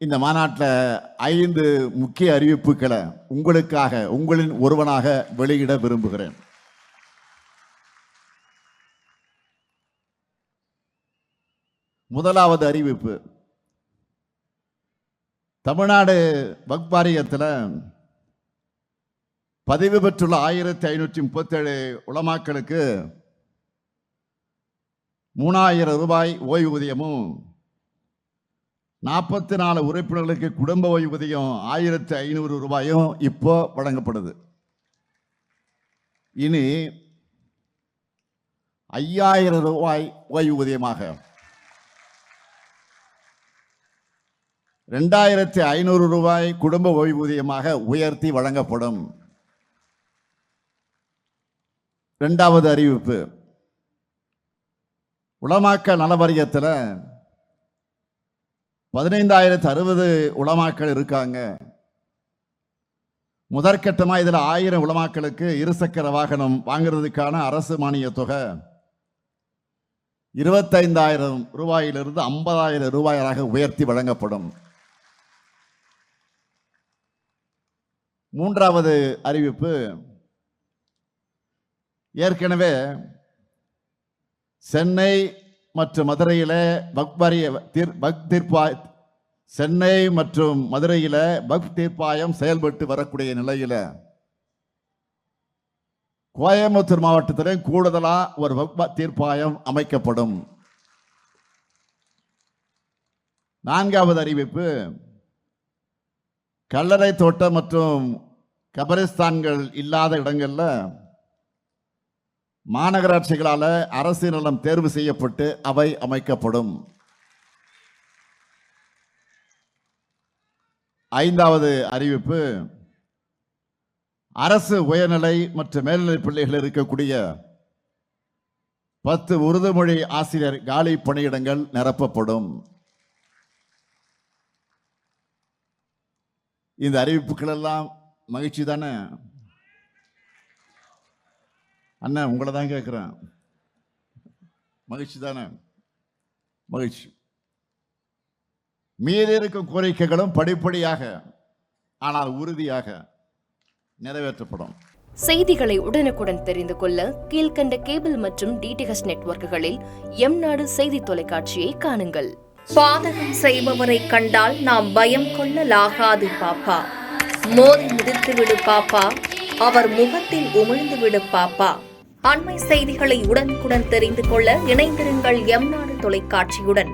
இந்த மாநாட்டில் 5 முக்கிய அறிவிப்புகளை உங்களுக்காக, உங்களின் ஒருவனாக வெளியிட விரும்புகிறேன். முதலாவது அறிவிப்பு, தமிழ்நாடு வக்ஃப் வாரியத்தில் பதிவு பெற்றுள்ள 1537 உலமாக்களுக்கு 3000 ரூபாய் ஓய்வூதியமும், 44 உறுப்பினர்களுக்கு குடும்ப ஓய்வூதியம் 1500 ரூபாயும் இப்போ வழங்கப்படுது. இனி 5000 ரூபாய் ஓய்வூதியமாக 2500 ரூபாய் குடும்ப ஓய்வூதியமாக உயர்த்தி வழங்கப்படும். இரண்டாவது அறிவிப்பு, உலமாக்கள் நல வாரியத்தில் 15060 உலமாக்கள் இருக்காங்க. முதற்கட்டமாக இதில் 1000 உலமாக்களுக்கு இருசக்கர வாகனம் வாங்குறதுக்கான அரசு மானிய தொகை 25,000 ரூபாயிலிருந்து 50,000 ரூபாயாக உயர்த்தி வழங்கப்படும். மூன்றாவது அறிவிப்பு, ஏற்கனவே சென்னை மற்றும் மதுரையில் சென்னை மற்றும் மதுரையில் வக்ஃப் தீர்ப்பாயம் செயல்பட்டு வரக்கூடிய நிலையில் கோயம்புத்தூர் மாவட்டத்தில் கூடுதலாக ஒரு வக்ஃப் தீர்ப்பாயம் அமைக்கப்படும். நான்காவது அறிவிப்பு, கல்லறை தோட்டம் மற்றும் கபரிஸ்தான்கள் இல்லாத இடங்களில் மாநகராட்சிகளால் அரசு நிலம் தேர்வு செய்யப்பட்டு அவை அமைக்கப்படும். ஐந்தாவது அறிவிப்பு, அரசு உயர்நிலை மற்றும் மேல்நிலை பள்ளிகள் இருக்கக்கூடிய 10 உருது மொழி ஆசிரியர் காலி பணியிடங்கள் நிரப்பப்படும். இந்த அறிவிப்புகள் எல்லாம் மகிழ்ச்சி தானே? அண்ணன் உங்களை தான் கேட்குறேன், மகிழ்ச்சி தானே? மகிழ்ச்சி. மீதி இருக்கும் கோரிக்கைகளும் படிப்படியாக ஆனால் உறுதியாக நிறைவேற்றப்படும். செய்திகளை உடனுக்குடன் தெரிந்து கொள்ள கீழ்கண்ட கேபிள் மற்றும் டிடிஹெச் நெட்வொர்க்குகளில் எம்நாடு செய்தி தொலைக்காட்சியை காணுங்கள். பாதகம் செய்பவரை கண்டால் நாம் பயம் கொள்ளலாகாது பாப்பா. மோதி மிதித்து விடு பாப்பா, அவர் முகத்தில் உமிழ்ந்து விடு பாப்பா. அண்மை செய்திகளை உடனுக்குடன் தெரிந்து கொள்ள இணைந்திருங்கள் எம்நாடு தொலைக்காட்சியுடன்.